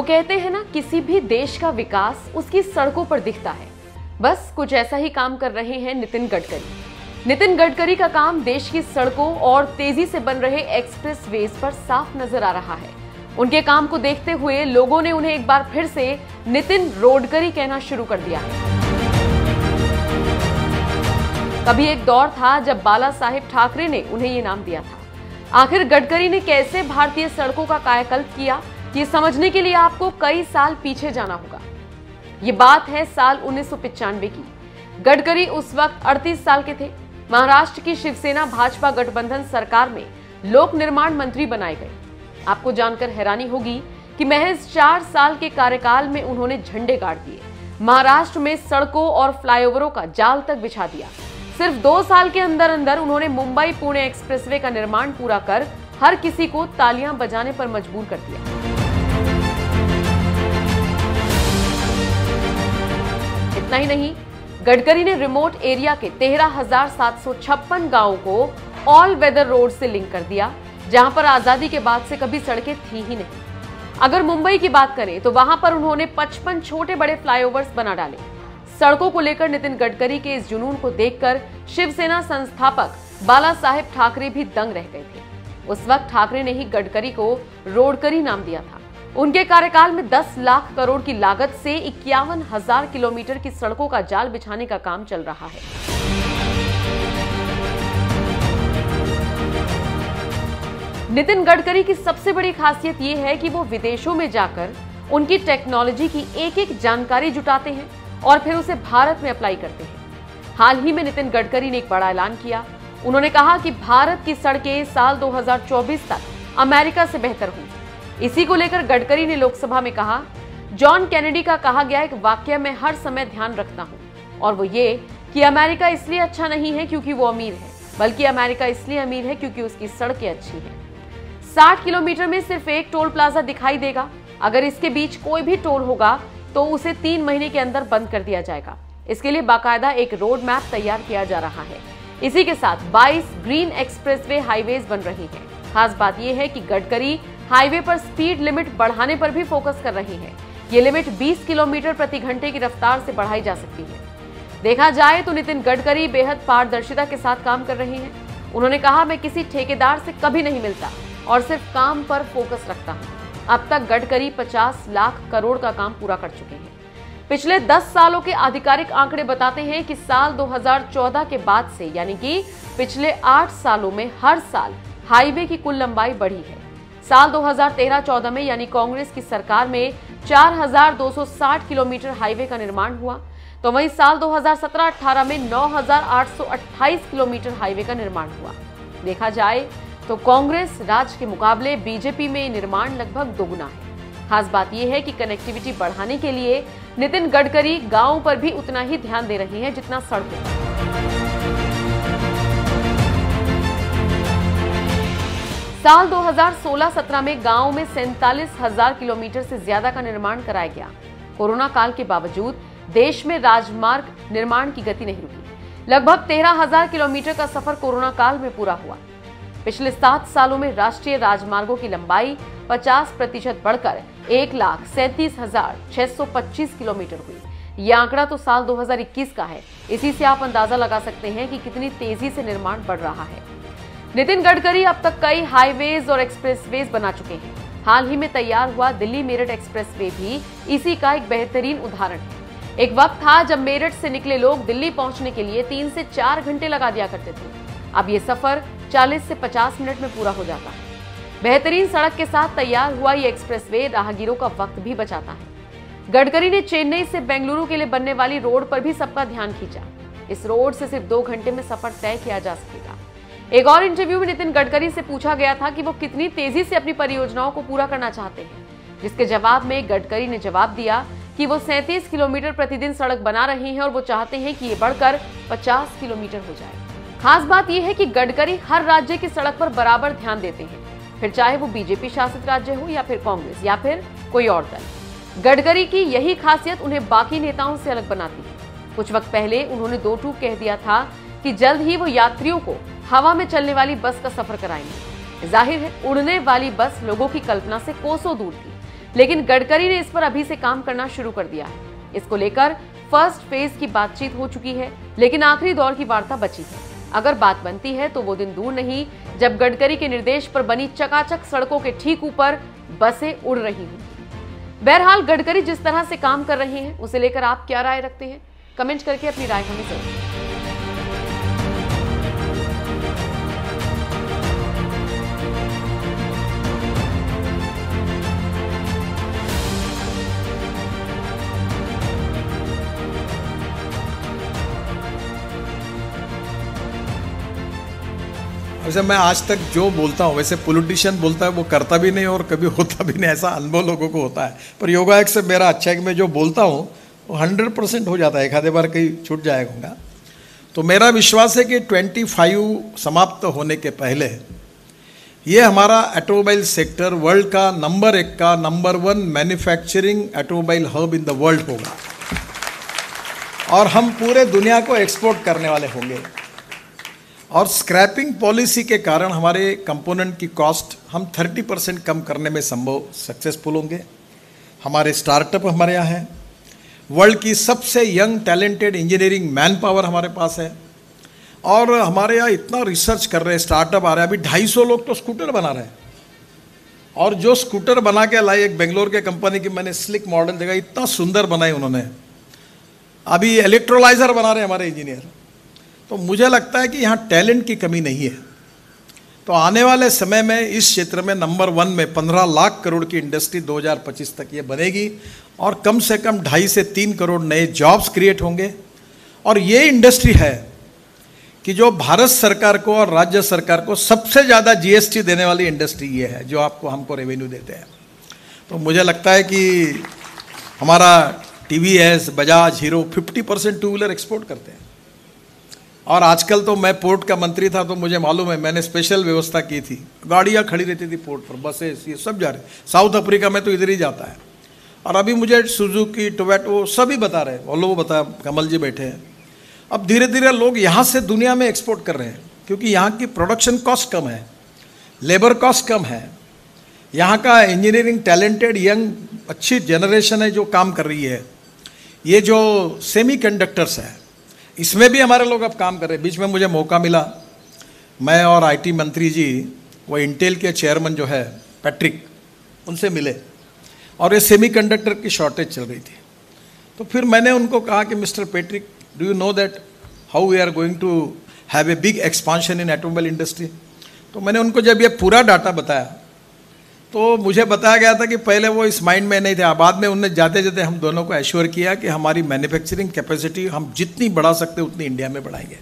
कहते हैं ना, किसी भी देश का विकास उसकी सड़कों पर दिखता है। बस कुछ ऐसा ही काम कर रहे हैं नितिन गडकरी। नितिन गडकरी का काम देश की सड़कों और तेजी से बन रहे एक्सप्रेस वेज पर साफ नजर आ रहा है। उनके काम को देखते हुए लोगों ने उन्हें एक बार फिर से नितिन रोडकरी कहना शुरू कर दिया है। कभी एक दौर था जब बाला साहेब ठाकरे ने उन्हें ये नाम दिया था। आखिर गडकरी ने कैसे भारतीय सड़कों का कायाकल्प किया, ये समझने के लिए आपको कई साल पीछे जाना होगा। ये बात है साल 1995 की। गडकरी उस वक्त 38 साल के थे। महाराष्ट्र की शिवसेना भाजपा गठबंधन सरकार में लोक निर्माण मंत्री बनाए गए। आपको जानकर हैरानी होगी कि महज 4 साल के कार्यकाल में उन्होंने झंडे गाड़ दिए, महाराष्ट्र में सड़कों और फ्लाईओवरों का जाल तक बिछा दिया। सिर्फ 2 साल के अंदर अंदर उन्होंने मुंबई पुणे एक्सप्रेसवे का निर्माण पूरा कर हर किसी को तालियां बजाने पर मजबूर कर दिया। इतना ही नहीं, गडकरी ने रिमोट एरिया के 13,756 गांवों को ऑल वेदर रोड से लिंक कर दिया, जहां पर आजादी के बाद से कभी सड़कें थी ही नहीं। अगर मुंबई की बात करें तो वहां पर उन्होंने 55 छोटे बड़े फ्लाईओवर्स बना डाले। सड़कों को लेकर नितिन गडकरी के इस जुनून को देखकर शिवसेना संस्थापक बाला साहेब ठाकरे भी दंग रह गए थे। उस वक्त ठाकरे ने ही गडकरी को रोडकरी नाम दिया था। उनके कार्यकाल में 10 लाख करोड़ की लागत से 51,000 किलोमीटर की सड़कों का जाल बिछाने का काम चल रहा है। नितिन गडकरी की सबसे बड़ी खासियत यह है कि वो विदेशों में जाकर उनकी टेक्नोलॉजी की एक एक जानकारी जुटाते हैं और फिर उसे भारत में अप्लाई करते हैं। हाल ही में नितिन गडकरी ने एक बड़ा ऐलान किया। उन्होंने कहा कि भारत की सड़कें साल 2024 तक अमेरिका से बेहतर होंगी। इसी को लेकर गडकरी ने लोकसभा में कहा, जॉन कैनेडी का कहा गया एक वाक्य मैं हर समय ध्यान रखता हूं, और वो ये कि अमेरिका इसलिए अच्छा नहीं है क्योंकि वो अमीर है, बल्कि अमेरिका इसलिए अमीर है क्योंकि उसकी सड़कें अच्छी हैं। 60 किलोमीटर में सिर्फ एक टोल प्लाजा दिखाई देगा। अगर इसके बीच कोई भी टोल होगा तो उसे 3 महीने के अंदर बंद कर दिया जाएगा। इसके लिए बाकायदा एक रोड मैप तैयार किया जा रहा है। इसी के साथ 22 ग्रीन एक्सप्रेसवे हाईवेज बन रही हैं। खास बात यह है कि गडकरी हाईवे पर स्पीड लिमिट बढ़ाने पर भी फोकस कर रही है। ये लिमिट 20 किलोमीटर प्रति घंटे की रफ्तार से बढ़ाई जा सकती है। देखा जाए तो नितिन गडकरी बेहद पारदर्शिता के साथ काम कर रहे हैं। उन्होंने कहा, मैं किसी ठेकेदार से कभी नहीं मिलता और सिर्फ काम पर फोकस रखता हूं। अब तक गडकरी 50 लाख करोड़ का काम पूरा कर चुके हैं। पिछले 10 सालों के आधिकारिक आंकड़े बताते हैं कि साल 2014 के बाद से, यानी कि पिछले 8 सालों में हर साल हाईवे की कुल लंबाई बढ़ी है। साल 2013-14 में, यानी कांग्रेस की सरकार में 4,260 किलोमीटर हाईवे का निर्माण हुआ, तो वहीं साल 2017-18 में 9,828 किलोमीटर हाईवे का निर्माण हुआ। देखा जाए तो कांग्रेस राज के मुकाबले बीजेपी में निर्माण लगभग दोगुना है। खास बात यह है कि कनेक्टिविटी बढ़ाने के लिए नितिन गडकरी गांवों पर भी उतना ही ध्यान दे रहे हैं जितना सड़कों पर। साल 2016-17 में गांवों में 47,000 किलोमीटर से ज्यादा का निर्माण कराया गया। कोरोना काल के बावजूद देश में राजमार्ग निर्माण की गति नहीं रुकी। लगभग 13,000 किलोमीटर का सफर कोरोना काल में पूरा हुआ। पिछले 7 सालों में राष्ट्रीय राजमार्गों की लंबाई 50% बढ़कर 1,37,625 किलोमीटर हुई। यह आंकड़ा तो साल 2021 का है। इसी से आप अंदाजा लगा सकते हैं कि कितनी तेजी से निर्माण बढ़ रहा है। नितिन गडकरी अब तक कई हाईवेज और एक्सप्रेसवेज बना चुके हैं। हाल ही में तैयार हुआ दिल्ली मेरठ एक्सप्रेसवे भी इसी का एक बेहतरीन उदाहरण है। एक वक्त था जब मेरठ से निकले लोग दिल्ली पहुंचने के लिए 3 से 4 घंटे लगा दिया करते थे। अब ये सफर 40 से 50 मिनट में पूरा हो जाता है। बेहतरीन सड़क के साथ तैयार हुआ ये एक्सप्रेसवे राहगीरों का वक्त भी बचाता है। गडकरी ने चेन्नई से बेंगलुरु के लिए बनने वाली रोड पर भी सबका ध्यान खींचा। इस रोड से सिर्फ 2 घंटे में सफर तय किया जा सकेगा। एक और इंटरव्यू में नितिन गडकरी से पूछा गया था कि वो कितनी तेजी से अपनी परियोजनाओं को पूरा करना चाहते हैं, जिसके जवाब में गडकरी ने जवाब दिया कि वो 37 किलोमीटर प्रतिदिन सड़क बना रहे हैं और वो चाहते हैं कि ये बढ़कर 50 किलोमीटर हो जाए। खास बात यह है कि गडकरी हर राज्य की सड़क पर बराबर ध्यान देते हैं, फिर चाहे वो बीजेपी शासित राज्य हो या फिर कांग्रेस या फिर कोई और दल। गडकरी की यही खासियत उन्हें बाकी नेताओं से अलग बनाती है। कुछ वक्त पहले उन्होंने 2 टूक कह दिया था कि जल्द ही वो यात्रियों को हवा में चलने वाली बस का सफर कराएंगे। जाहिर है उड़ने वाली बस लोगों की कल्पना से कोसों दूर थी, लेकिन गडकरी ने इस पर अभी से काम करना शुरू कर दिया है। इसको लेकर फर्स्ट फेज की बातचीत हो चुकी है, लेकिन आखिरी दौर की वार्ता बची है। अगर बात बनती है तो वो दिन दूर नहीं जब गडकरी के निर्देश पर बनी चकाचक सड़कों के ठीक ऊपर बसें उड़ रही होंगी। बहरहाल गडकरी जिस तरह से काम कर रहे हैं उसे लेकर आप क्या राय रखते हैं? कमेंट करके अपनी राय हमें जरूर। वैसे मैं आज तक जो बोलता हूँ, वैसे पॉलिटिशियन बोलता है वो करता भी नहीं और कभी होता भी नहीं, ऐसा अनुभव लोगों को होता है। पर योगा एक से मेरा अच्छा है कि मैं जो बोलता हूँ वो 100% हो जाता है, एक आधे बार कहीं छूट जाएगा। तो मेरा विश्वास है कि 25 समाप्त होने के पहले ये हमारा ऑटोमोबाइल सेक्टर वर्ल्ड का नंबर 1 का number 1 manufacturing automobile hub in the world होगा और हम पूरे दुनिया को एक्सपोर्ट करने वाले होंगे। और स्क्रैपिंग पॉलिसी के कारण हमारे कंपोनेंट की कॉस्ट हम 30% कम करने में संभव सक्सेसफुल होंगे। हमारे स्टार्टअप हमारे यहाँ हैं, वर्ल्ड की सबसे young talented engineering man power हमारे पास है और हमारे यहाँ इतना रिसर्च कर रहे हैं, स्टार्टअप आ रहे हैं। अभी 250 लोग तो स्कूटर बना रहे हैं और जो स्कूटर बना के लाए, एक बेंगलोर के कंपनी की मैंने स्लिक मॉडल देखा, इतना सुंदर बनाई उन्होंने। अभी इलेक्ट्रोलाइजर बना रहे हैं हमारे इंजीनियर। तो मुझे लगता है कि यहाँ टैलेंट की कमी नहीं है। तो आने वाले समय में इस क्षेत्र में नंबर 1 में 15 लाख करोड़ की इंडस्ट्री 2025 तक ये बनेगी और कम से कम 2.5 से 3 करोड़ नए जॉब्स क्रिएट होंगे। और ये इंडस्ट्री है कि जो भारत सरकार को और राज्य सरकार को सबसे ज़्यादा जीएसटी देने वाली इंडस्ट्री ये है, जो आपको हमको रेवेन्यू देते हैं। तो मुझे लगता है कि हमारा TVS, Bajaj, hero 50% two wheeler export करते हैं। और आजकल तो मैं पोर्ट का मंत्री था तो मुझे मालूम है, मैंने स्पेशल व्यवस्था की थी, गाड़ियाँ खड़ी रहती थी पोर्ट पर, बसेस ये सब जा रहे। साउथ अफ्रीका में तो इधर ही जाता है। और अभी मुझे सुजुकी, टोयोटा सभी बता रहे हैं, वो लोग बता, कमल जी बैठे हैं। अब धीरे धीरे लोग यहाँ से दुनिया में एक्सपोर्ट कर रहे हैं क्योंकि यहाँ की प्रोडक्शन कॉस्ट कम है, लेबर कॉस्ट कम है, यहाँ का इंजीनियरिंग टैलेंटेड यंग अच्छी जनरेशन है जो काम कर रही है। ये जो सेमीकंडक्टर्स है इसमें भी हमारे लोग अब काम कर रहे हैं। बीच में मुझे मौका मिला, मैं और आईटी मंत्री जी, वो इंटेल के चेयरमैन जो है पैट्रिक, उनसे मिले और ये सेमीकंडक्टर की शॉर्टेज चल रही थी। तो फिर मैंने उनको कहा कि mister Patrick, do you know that how we are going to have a big expansion in automobile industry. तो मैंने उनको जब ये पूरा डाटा बताया तो मुझे बताया गया था कि पहले वो इस माइंड में नहीं थे। बाद में उन्हें जाते जाते हम दोनों को एश्योर किया कि हमारी मैन्युफैक्चरिंग कैपेसिटी हम जितनी बढ़ा सकते उतनी इंडिया में बढ़ाएंगे।